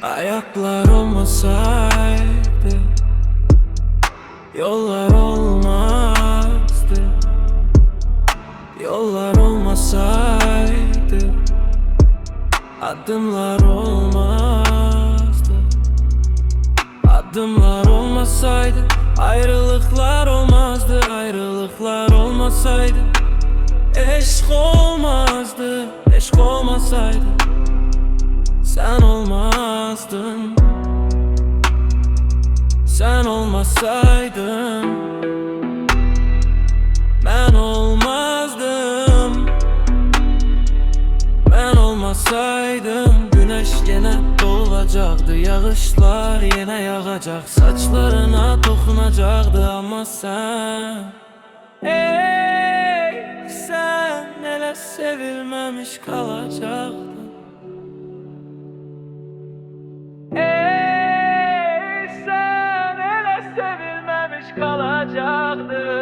Ayaklar olmasaydı yollar olmazdı. Yollar olmasaydı adımlar olmazdı. Adımlar olmasaydı ayrılıklar olmazdı. Ayrılıklar olmasaydı eşk olmazdı. Eşk olmasaydı sen olmazdın. Sen olmasaydın ben olmazdım. Ben olmasaydım güneş gene doğacaktı. Yağışlar yine yağacak, saçlarına dokunacaktı. Ama sen, ey sen hele sevilmemiş kalacaktın. Ey sen hele sevilmemiş kalacaktın.